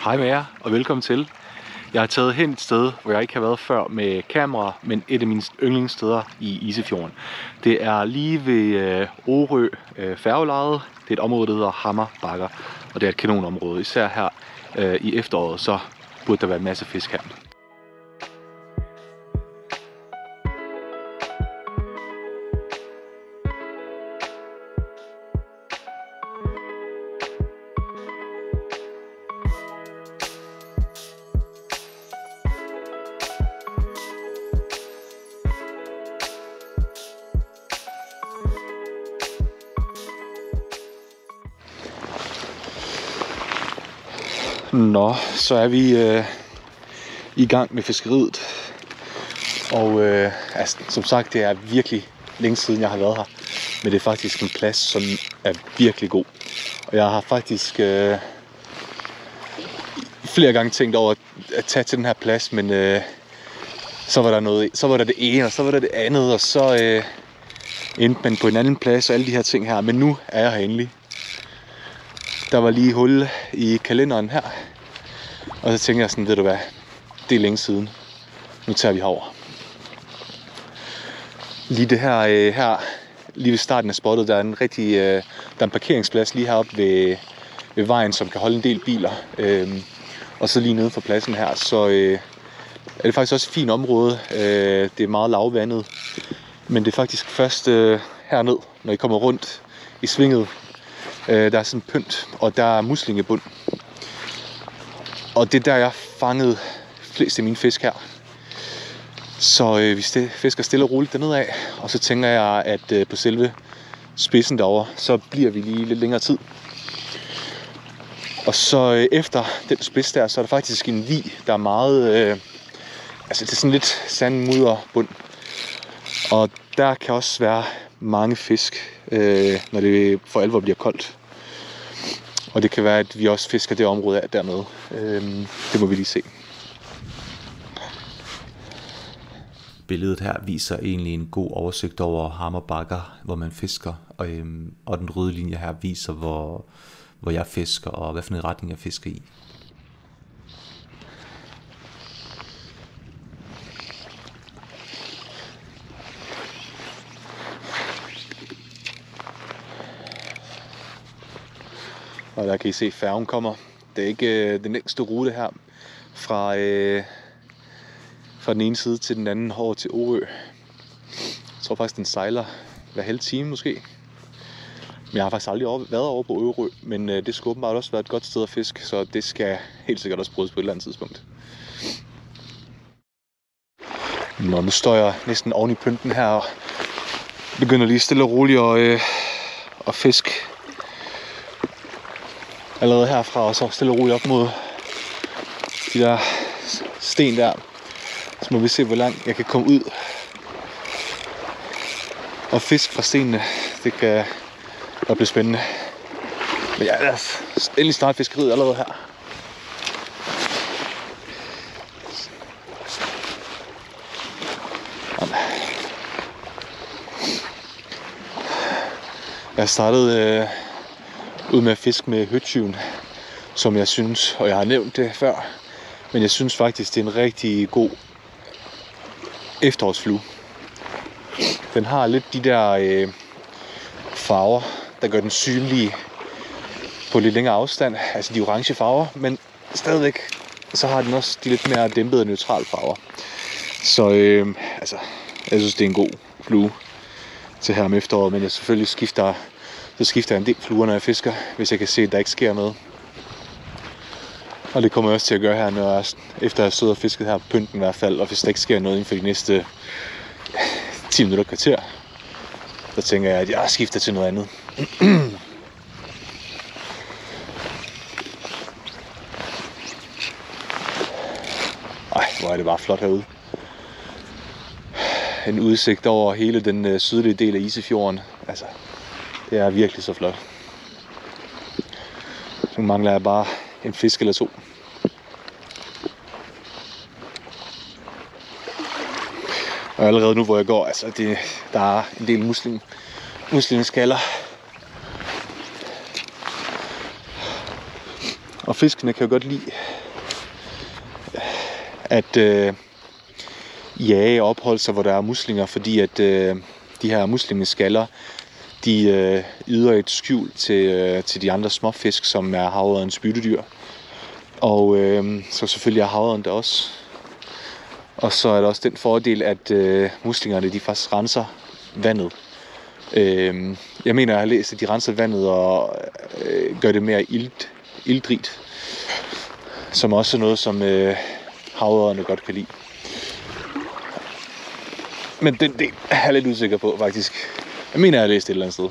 Hej med jer, og velkommen til. Jeg har taget hen et sted, hvor jeg ikke har været før med kamera, men et af mine yndlingssteder i Isefjorden. Det er lige ved Orø færgelejet. Det er et område, der hedder Hammer Bakker, og det er et kanonområde. Især her i efteråret, så burde der være en masse fisk her. Nå, så er vi i gang med fiskeriet. Og altså, som sagt, det er virkelig længe siden, jeg har været her. Men det er faktisk en plads, som er virkelig god. Og jeg har faktisk flere gange tænkt over at tage til den her plads, men så var der det ene, og så var der det andet, og så endte man på en anden plads og alle de her ting her. Men nu er jeg her endelig. Der var lige hul i kalenderen her. Og så tænker jeg sådan, ved du hvad, det er længe siden. Nu tager vi herover. Lige det her, lige ved starten af spottet, der er en parkeringsplads lige heroppe ved vejen, som kan holde en del biler. Og så lige nede for pladsen her, så er det faktisk også et fint område. Det er meget lavvandet. Men det er faktisk først herned, når I kommer rundt i svinget. Der er sådan pynt, og der er muslingebund. Og det er der, jeg fangede flest af mine fisk her. Så vi fisker stille og roligt dernede af. Og så tænker jeg, at på selve spidsen derovre, så bliver vi lige lidt længere tid. Og så efter den spids der, så er der faktisk en vig, der er meget... altså det er sådan lidt sandmudderbund. Og der kan også være mange fisk, når det for alvor bliver koldt. Og det kan være, at vi også fisker det område af dernede. Det må vi lige se. Billedet her viser egentlig en god oversigt over Hammer Bakker, hvor man fisker. Og den røde linje her viser, hvor jeg fisker, og hvad for en retning jeg fisker i. Og der kan I se, at færgen kommer. Det er ikke den længste rute her fra den ene side til den anden over til Orø. Jeg tror faktisk, den sejler hver halve time måske. Men jeg har faktisk aldrig været over på Orø, men det skulle åbenbart også være et godt sted at fiske, så det skal helt sikkert også prøves på et eller andet tidspunkt. Nå, nu står jeg næsten oven i pynten her og begynder lige stille og roligt at fiske. Allerede herfra, og så stille og roligt op mod de der sten der. Så må vi se, hvor langt jeg kan komme ud og fiske fra stenene. Det kan godt blive spændende. Men ja, lad os endelig starte fiskeriet allerede her. Jeg startede ud med at fiske med høtyven, som jeg synes, og jeg har nævnt det før, men jeg synes faktisk, det er en rigtig god efterårsflue. Den har lidt de der farver, der gør den synlig på lidt længere afstand, altså de orange farver, men stadigvæk så har den også de lidt mere dæmpede og neutrale farver. Så altså, jeg synes, det er en god flue til her om efteråret, men jeg selvfølgelig skifter jeg en del fluer, når jeg fisker, hvis jeg kan se, at der ikke sker noget. Og det kommer jeg også til at gøre her, når jeg, efter jeg har stået og fisket her på pynten i hvert fald, og hvis der ikke sker noget inden for de næste 10 minutter kvarter, så tænker jeg, at jeg skifter til noget andet. Ej, hvor er det bare flot herude. En udsigt over hele den sydlige del af Isefjorden. Altså, det er virkelig så flot. Nu mangler jeg bare en fisk eller to. Og allerede nu, hvor jeg går, altså der er en del muslingeskaller. Og fiskene kan jo godt lide at jage og opholde sig, hvor der er muslinger, fordi at de her muslingeskaller, de yder et skjul til de andre småfisk, som er havørredens byttedyr. Og så selvfølgelig er havørreden der også. Og så er der også den fordel, at muslingerne de faktisk renser vandet. Jeg mener, jeg har læst, at de renser vandet og gør det mere iltrigt. Som også er noget, som havørrederne godt kan lide. Men den del er jeg lidt usikker på, faktisk. Jeg mener, jeg har læst det et eller andet sted.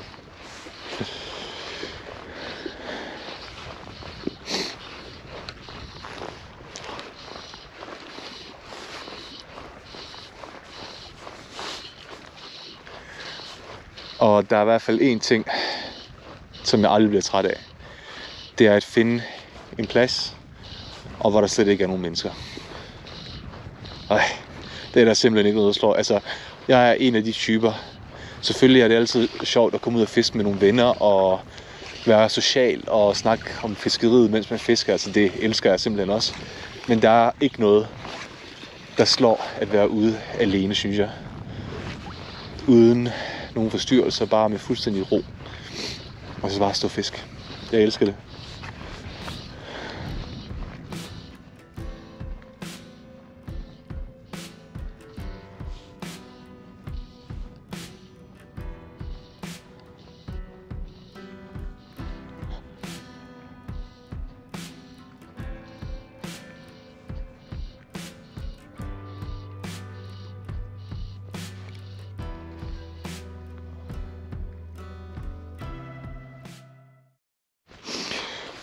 Og der er i hvert fald én ting, som jeg aldrig bliver træt af. Det er at finde en plads, og hvor der slet ikke er nogen mennesker. Det er der simpelthen ikke noget, der slår. Altså, jeg er en af de typer. Selvfølgelig er det altid sjovt at komme ud og fiske med nogle venner, og være social og snakke om fiskeriet, mens man fisker. Altså, det elsker jeg simpelthen også. Men der er ikke noget, der slår at være ude alene, synes jeg. Uden nogle forstyrrelser, bare med fuldstændig ro. Og så bare stå og fisk. Jeg elsker det.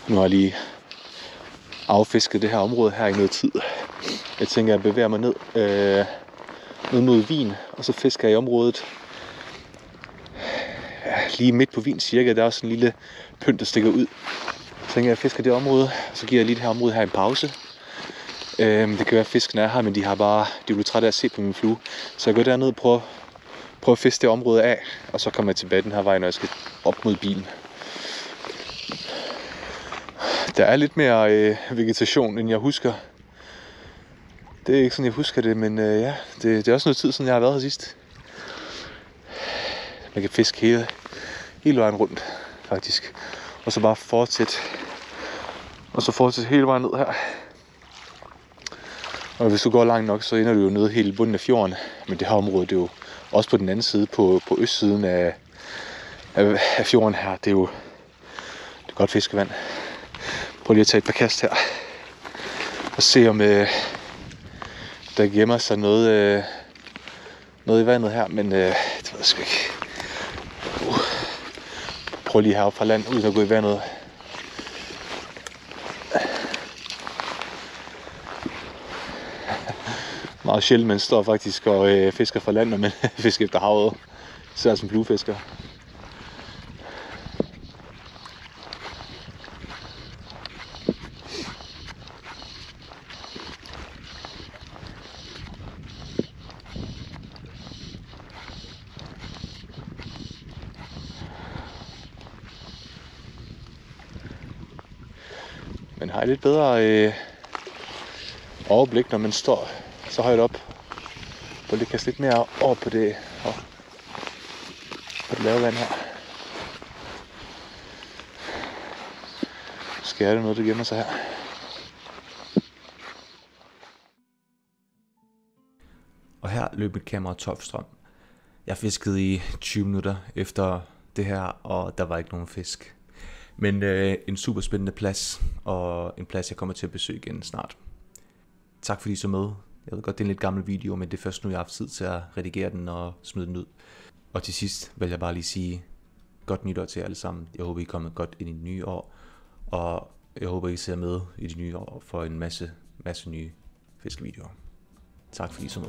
Nu har jeg lige affisket det her område her i noget tid. Jeg tænker, at jeg bevæger mig ned mod Wien, og så fisker jeg i området. Ja, lige midt på Wien cirka, der er også en lille pynt, der stikker ud. Så tænker jeg, at jeg fisker det område, og så giver jeg lige det her område her en pause. Det kan være, at fiskene er her, men de er blevet trætte af at se på min flue. Så jeg går derned og prøver at fiske det område af, og så kommer jeg tilbage den her vej, når jeg skal op mod bilen. Der er lidt mere vegetation, end jeg husker. Det er ikke sådan, jeg husker det, men ja, det er også noget tid siden, jeg har været her sidst. Man kan fiske hele vejen rundt, faktisk. Og så bare fortsætte. Og så fortsætte hele vejen ned her. Og hvis du går langt nok, så ender du jo nede helt i bunden af fjorden. Men det her område, det er jo også på den anden side, på østsiden af fjorden her. Det er godt fiskevand. Prøv lige at tage et par kast her. Og se om der gemmer sig noget i vandet her. Men det ved jeg sgu ikke. Prøv lige heroppe fra land, uden at gå i vandet. Meget sjældent, man står faktisk og fisker fra land, når man fisker efter havet. Især som fluefisker. Man har et lidt bedre overblik, når man står så højt op. Og det kaster lidt mere over på det lave vand her. Måske er det noget, der gemmer sig her. Og her løb mit kamera topstrøm. Jeg fiskede i 20 minutter efter det her, og der var ikke nogen fisk. Men en super spændende plads, og en plads, jeg kommer til at besøge igen snart. Tak fordi I så med. Jeg ved godt, det er en lidt gammel video, men det er først nu, jeg har haft tid til at redigere den og smide den ud. Og til sidst vil jeg bare lige sige godt nytår til jer alle sammen. Jeg håber, I er kommet godt ind i det nye år, og jeg håber, I ser med i det nye år for en masse nye fiskevideoer. Tak fordi I så med.